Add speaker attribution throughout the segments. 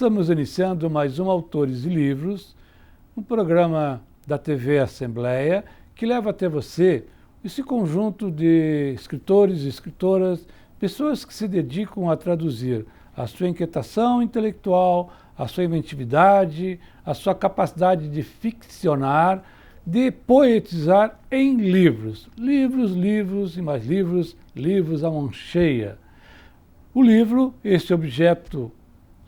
Speaker 1: Estamos iniciando mais um Autores e Livros, um programa da TV Assembleia que leva até você esse conjunto de escritores e escritoras, pessoas que se dedicam a traduzir a sua inquietação intelectual, a sua inventividade, a sua capacidade de ficcionar, de poetizar em livros. Livros, livros e mais livros, livros à mão cheia. O livro, esse objeto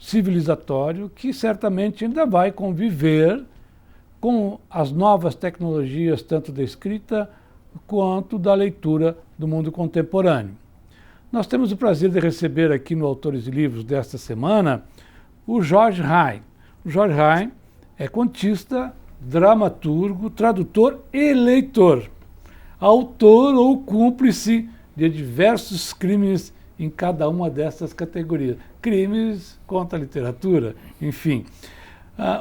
Speaker 1: civilizatório que certamente ainda vai conviver com as novas tecnologias, tanto da escrita quanto da leitura do mundo contemporâneo. Nós temos o prazer de receber aqui no Autores e Livros desta semana o Jorge Rain. O Jorge Rain é contista, dramaturgo, tradutor e leitor, autor ou cúmplice de diversos crimes em cada uma dessas categorias. Crimes contra a literatura, enfim.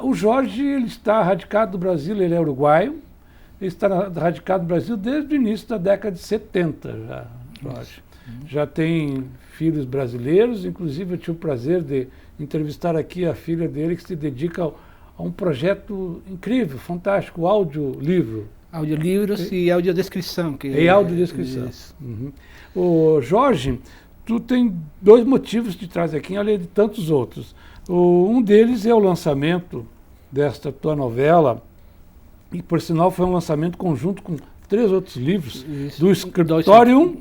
Speaker 1: O Jorge ele está radicado no Brasil, ele é uruguaio, ele está radicado no Brasil desde o início da década de 70, já, Jorge. Já tem filhos brasileiros, inclusive eu tive o prazer de entrevistar aqui a filha dele que se dedica a um projeto incrível, fantástico, audiolivro.
Speaker 2: Audiolivros e audiodescrição.
Speaker 1: E audiodescrição. Uhum. O Jorge, tu tem dois motivos que te traz aqui, além de tantos outros. Um deles é o lançamento desta tua novela, e por sinal foi um lançamento conjunto com 3 outros livros, do Scriptorium,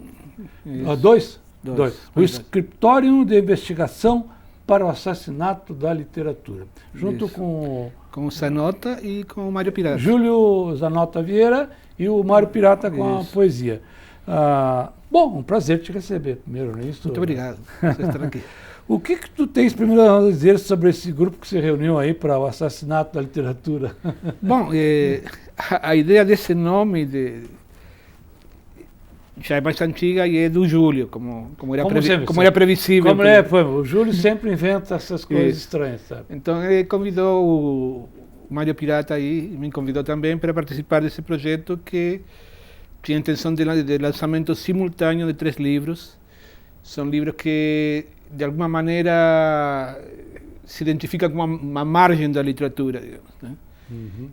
Speaker 1: o Scriptorium de Investigação para o Assassinato da Literatura, junto com
Speaker 2: o Zanota e com o Mário Pirata.
Speaker 1: Júlio Zanota Vieira e o Mário Pirata com a poesia. Bom, um prazer te receber primeiro nisso.
Speaker 2: Muito obrigado por estar aqui.
Speaker 1: O que tu tens primeiro a dizer sobre esse grupo que se reuniu aí para o assassinato da literatura?
Speaker 2: Bom, a ideia desse nome já é mais antiga e é do Júlio, como era previsível.
Speaker 1: O Júlio sempre inventa essas coisas estranhas, sabe?
Speaker 2: Então ele convidou o Mário Pirata aí, me convidou também para participar desse projeto que tinha a intenção de lançamento simultâneo de 3 livros. São livros que, de alguma maneira, se identificam com uma margem da literatura, digamos, né? Uhum.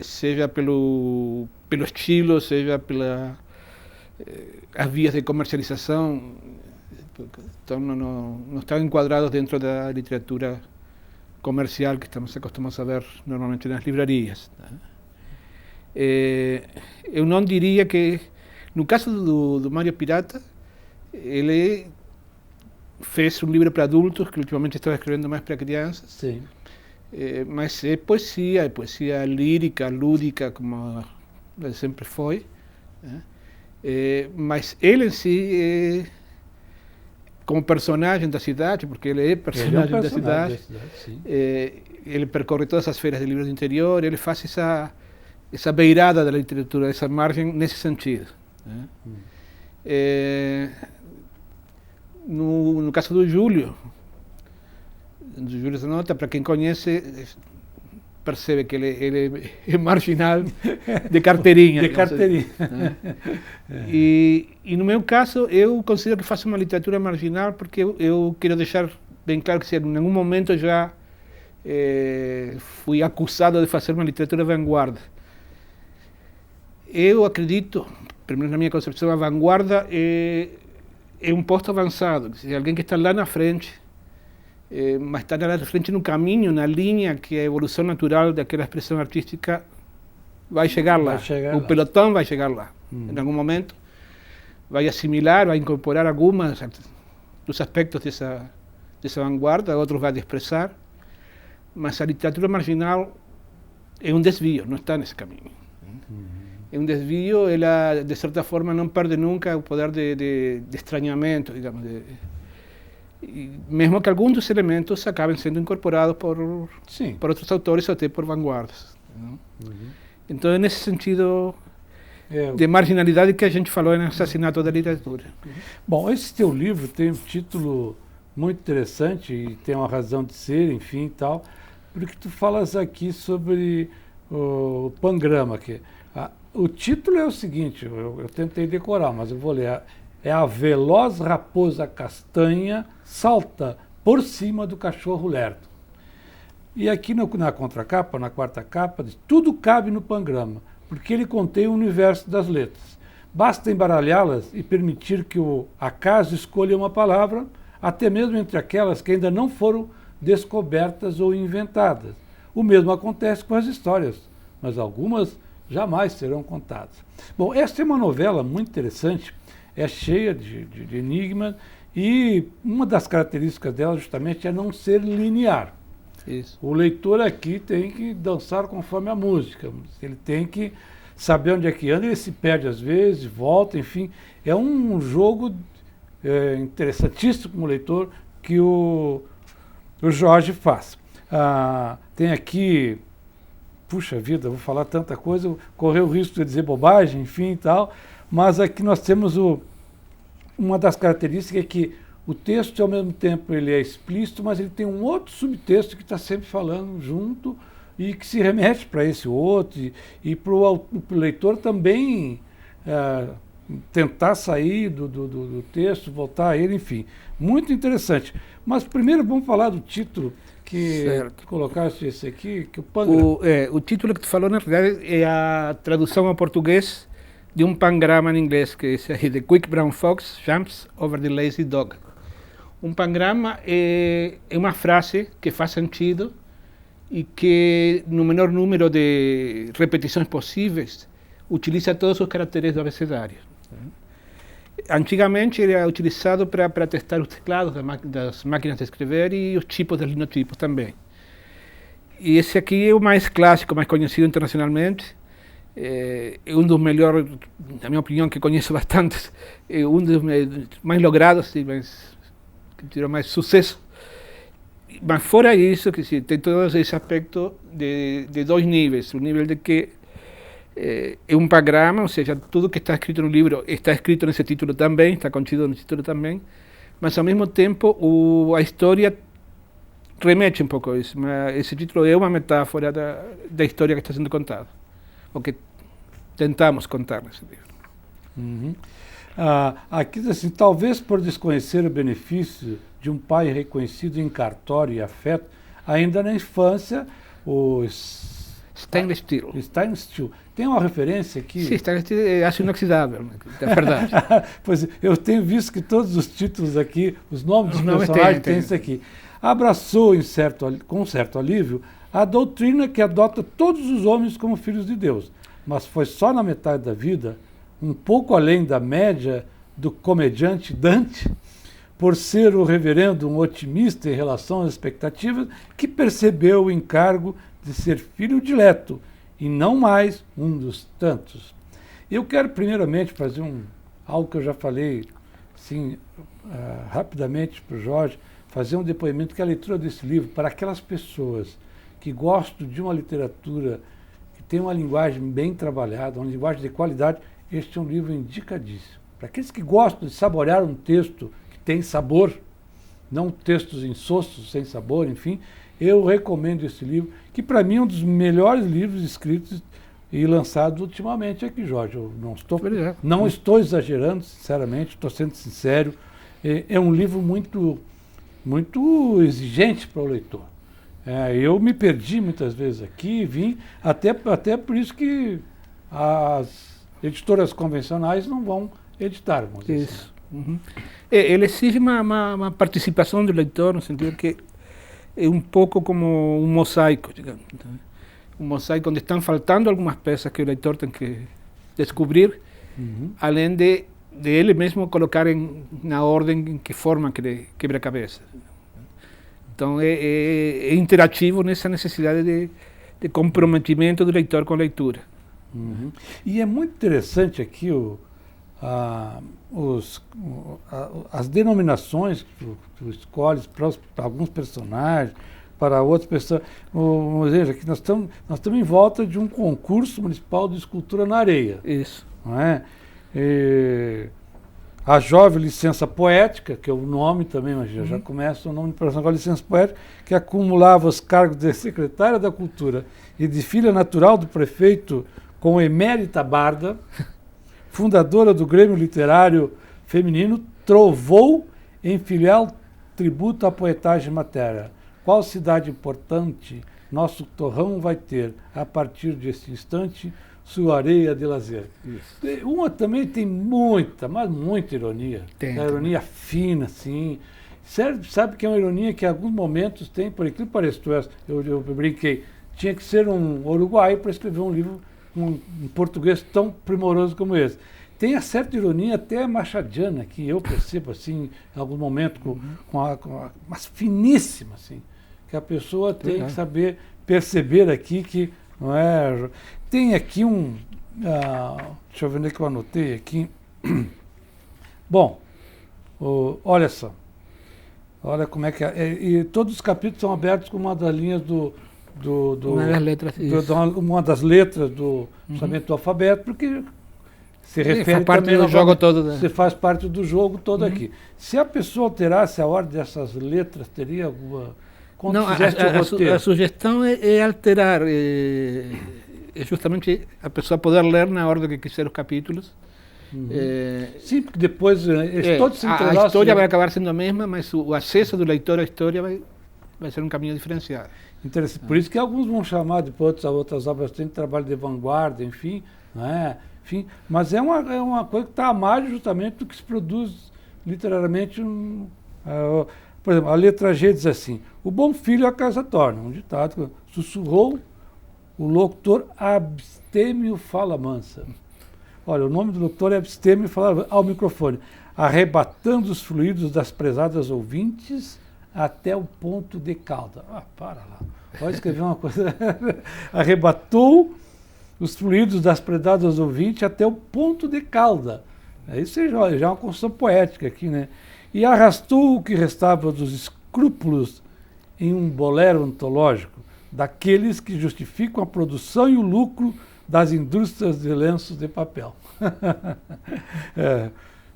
Speaker 2: Seja pelo estilo, seja pelas vias de comercialização. Então, não estão enquadrados dentro da literatura comercial que estamos acostumados a ver normalmente nas livrarias, né? Eu não diria que, no caso do Mário Pirata, ele fez um livro para adultos, que ultimamente estava escrevendo mais para crianças.
Speaker 1: Sim.
Speaker 2: Mas é poesia lírica, lúdica, como ele sempre foi, né? Mas ele em si, como personagem da cidade, porque ele é personagem da cidade, ele percorre todas as feiras de livros do interior, ele faz essa beirada da literatura, essa margem nesse sentido, né? No caso do Júlio Zanota, para quem conhece, percebe que ele é marginal de carteirinha. Né? E no meu caso, eu considero que faço uma literatura marginal porque eu quero deixar bem claro que se em algum momento já fui acusado de fazer uma literatura vanguarda. Eu acredito, pelo menos na minha concepção, a vanguarda é um posto avançado, é alguém que está lá na frente, mas está lá na frente no caminho, na linha que a evolução natural daquela expressão artística vai chegar lá. O pelotão vai chegar lá. Em algum momento vai assimilar, vai incorporar alguns dos aspectos dessa vanguarda, outros vai desprezar, mas a literatura marginal é um desvio, não está nesse caminho. É um desvio, ela de certa forma não perde nunca o poder de estranhamento, digamos, mesmo que alguns dos elementos acabem sendo incorporados por outros autores ou até por vanguardas. Então é nesse sentido de marginalidade que a gente falou no Assassinato da Literatura.
Speaker 1: Bom, esse teu livro tem um título muito interessante e tem uma razão de ser, enfim, e tal, porque tu falas aqui sobre o pangrama, que o título é o seguinte, eu tentei decorar, mas eu vou ler. É a veloz raposa castanha salta por cima do cachorro lerdo. E aqui na contracapa, na quarta capa, diz, tudo cabe no pangrama, porque ele contém o universo das letras. Basta embaralhá-las e permitir que o acaso escolha uma palavra, até mesmo entre aquelas que ainda não foram descobertas ou inventadas. O mesmo acontece com as histórias, mas algumas jamais serão contadas. Bom, esta é uma novela muito interessante, é cheia de enigmas, e uma das características dela justamente é não ser linear.
Speaker 2: Isso.
Speaker 1: O leitor aqui tem que dançar conforme a música, ele tem que saber onde é que anda, ele se perde às vezes, volta, enfim. É um jogo interessantíssimo como leitor que o Jorge faz. Tem aqui, puxa vida, vou falar tanta coisa, correr o risco de dizer bobagem, enfim e tal, mas aqui nós temos uma das características é que o texto, ao mesmo tempo, ele é explícito, mas ele tem um outro subtexto que está sempre falando junto e que se remete para esse outro, e para o leitor também tentar sair do texto, voltar a ele, enfim. Muito interessante. Mas primeiro vamos falar do título, que colocaste esse aqui, que o pangrama.
Speaker 2: O título que tu falou, na verdade, é a tradução ao português de um pangrama em inglês, que é The Quick Brown Fox Jumps Over the Lazy Dog. Um pangrama é uma frase que faz sentido e que, no menor número de repetições possíveis, utiliza todos os caracteres do abecedário. Antigamente era utilizado para testar os teclados das máquinas de escrever e os tipos dos linotipos também. E esse aqui é o mais clássico, mais conhecido internacionalmente. É um dos melhores, na minha opinião, que conheço bastante, é um dos mais logrados e que tiveram mais sucesso. Mas fora isso, que sim, tem todo esse aspecto de dois níveis. O nível de que é um pangrama, ou seja, tudo que está escrito no livro está escrito nesse título também, está contido no título também, mas ao mesmo tempo a história remete um pouco a isso. Esse título é uma metáfora da história que está sendo contada, o que tentamos contar nesse livro.
Speaker 1: Uhum. Aqui diz assim, talvez por desconhecer o benefício de um pai reconhecido em cartório e afeto, ainda na infância,
Speaker 2: Stainless Steel.
Speaker 1: Stainless Steel. Tem uma referência aqui?
Speaker 2: Sim, Stainless Steel é aço inoxidável, é verdade.
Speaker 1: Pois eu tenho visto que todos os títulos aqui, os nomes dos personagens têm isso aqui. Abraçou com certo alívio a doutrina que adota todos os homens como filhos de Deus, mas foi só na metade da vida, um pouco além da média do comediante Dante, por ser o reverendo um otimista em relação às expectativas, que percebeu o encargo de ser filho dileto e não mais um dos tantos. Eu quero primeiramente fazer algo que eu já falei assim, rapidamente para o Jorge, fazer um depoimento que a leitura desse livro, para aquelas pessoas que gostam de uma literatura que tem uma linguagem bem trabalhada, uma linguagem de qualidade, este é um livro indicadíssimo. Para aqueles que gostam de saborear um texto que tem sabor, não textos insossos, sem sabor, enfim, eu recomendo esse livro, que para mim é um dos melhores livros escritos e lançados ultimamente aqui, Jorge. Eu não estou exagerando, sinceramente, estou sendo sincero. É um livro muito, muito exigente para o leitor. Eu me perdi muitas vezes aqui, vim, até por isso que as editoras convencionais não vão editar.
Speaker 2: Isso. Uhum. Ele exige uma participação do leitor, no sentido que é um pouco como um mosaico, digamos. Um mosaico onde estão faltando algumas peças que o leitor tem que descobrir, além de ele mesmo colocar na ordem em que forma quebra-cabeça. Então é interativo nessa necessidade de comprometimento do leitor com a leitura.
Speaker 1: Uhum. E é muito interessante aqui as denominações que tu escolhes para alguns personagens, para outras pessoas. Vamos dizer, aqui nós estamos em volta de um concurso municipal de escultura na areia.
Speaker 2: Isso.
Speaker 1: Não é? A jovem licença poética, que é o nome também, mas já começa o nome de personagem com a licença poética, que acumulava os cargos de secretária da Cultura e de filha natural do prefeito com emérita barda, fundadora do Grêmio Literário Feminino, trovou em filial tributo à poetagem matéria. Qual cidade importante nosso torrão vai ter a partir desse instante sua areia de lazer?
Speaker 2: Isso.
Speaker 1: Uma também tem muita, mas muita ironia.
Speaker 2: Tem,
Speaker 1: É ironia fina, assim. Sabe que é uma ironia que em alguns momentos tem, por incrível que pareça, eu brinquei, tinha que ser um uruguaio para escrever um livro em português tão primoroso como esse. Tem a certa ironia até machadiana, que eu percebo assim, em algum momento, mas finíssima, assim, que a pessoa tem que saber perceber aqui que não é. Tem aqui deixa eu ver onde é que eu anotei aqui. Bom, olha só. Olha como é que é. E todos os capítulos são abertos com uma das linhas uma das letras do alfabeto do alfabeto, porque se refere
Speaker 2: faz parte
Speaker 1: também
Speaker 2: do jogo todo. Né?
Speaker 1: Você faz parte do jogo todo aqui. Se a pessoa alterasse a ordem dessas letras, teria alguma...
Speaker 2: Não, a sugestão é alterar, é justamente a pessoa poder ler na ordem que quiser os capítulos.
Speaker 1: Sim, porque depois todos se
Speaker 2: entrelaçam. A história vai acabar sendo a mesma, mas o acesso do leitor à história vai ser um caminho diferenciado.
Speaker 1: Interessante. Por isso que alguns vão chamar depois outras obras tem trabalho de vanguarda, enfim, né? Enfim, mas é uma coisa que está à margem justamente do que se produz literariamente. Por exemplo, a letra G diz assim: o bom filho a casa torna, um ditado, sussurrou o locutor abstêmio fala mansa. Olha, o nome do locutor é abstêmio fala ao microfone, arrebatando os fluidos das prezadas ouvintes até o ponto de cauda. Para lá. Pode escrever uma coisa. Arrebatou os fluidos das prezadas ouvintes até o ponto de cauda. Isso já é uma construção poética aqui, né? E arrastou o que restava dos escrúpulos em um bolero antológico, daqueles que justificam a produção e o lucro das indústrias de lenços de papel.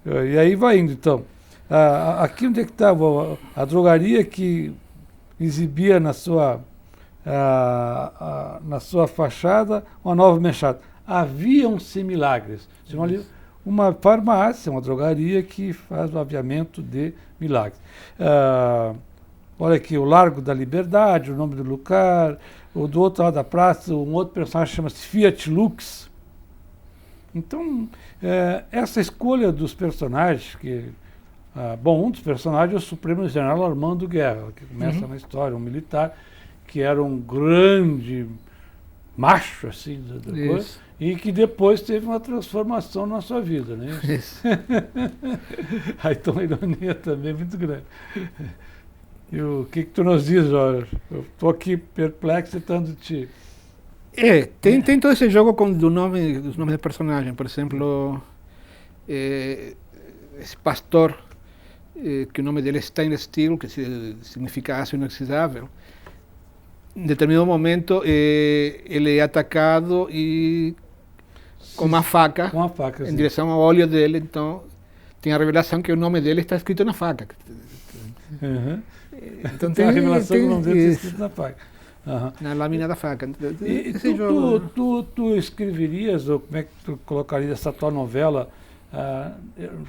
Speaker 1: E aí vai indo, então. Aqui onde é que estava a drogaria que exibia na sua fachada uma nova machada. Haviam-se milagres. Uma farmácia, uma drogaria que faz o aviamento de milagres. Olha aqui, o Largo da Liberdade, o nome do lugar, do outro lado da praça, um outro personagem chama-se Fiat Lux. Então, essa escolha dos personagens, um dos personagens é o Supremo General Armando Guerra, que começa na história, um militar que era um grande macho, assim, da coisa, e que depois teve uma transformação na sua vida, né? Isso. Aí tem uma ironia também muito grande. E o que tu nos diz, Jorge? Eu estou aqui perplexo tentando te...
Speaker 2: Tem todo esse jogo dos nomes de personagens. Por exemplo, esse pastor, que o nome dele é Stainless Steel, que significa aço inoxidável. Em determinado momento, ele é atacado e com uma faca em direção ao olho dele. Então, tem a revelação que o nome dele está escrito na faca.
Speaker 1: Então tem a revelação que o nome dele está escrito na faca.
Speaker 2: Na lâmina da faca.
Speaker 1: E tu escreverias, ou como é que tu colocaria essa tua novela?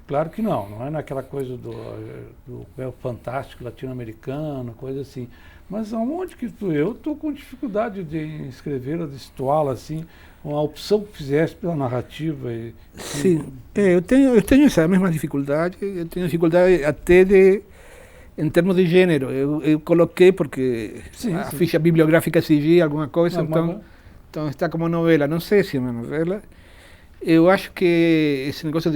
Speaker 1: Claro que não é naquela coisa do fantástico latino-americano, coisa assim. Mas aonde que eu estou com dificuldade de escrever, de situá-la assim, uma opção que fizesse pela narrativa.
Speaker 2: Sim, eu tenho essa mesma dificuldade, até em termos de gênero. Eu coloquei porque a ficha bibliográfica exigia alguma coisa, então está como novela. Não sei se é uma novela. Eu acho que esse negócio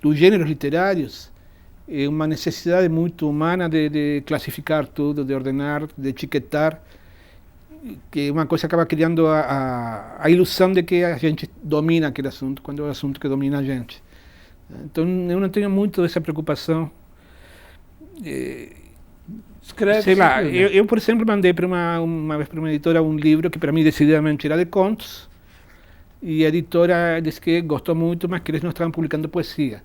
Speaker 2: dos gêneros literários é uma necessidade muito humana de classificar tudo, de ordenar, de etiquetar, que uma coisa acaba criando a ilusão de que a gente domina aquele assunto, quando é o assunto que domina a gente. Então eu não tenho muito essa preocupação. Sei lá, eu, por exemplo, mandei uma vez para uma editora um livro que para mim decididamente era de contos, e a editora disse que gostou muito, mas que eles não estavam publicando poesia.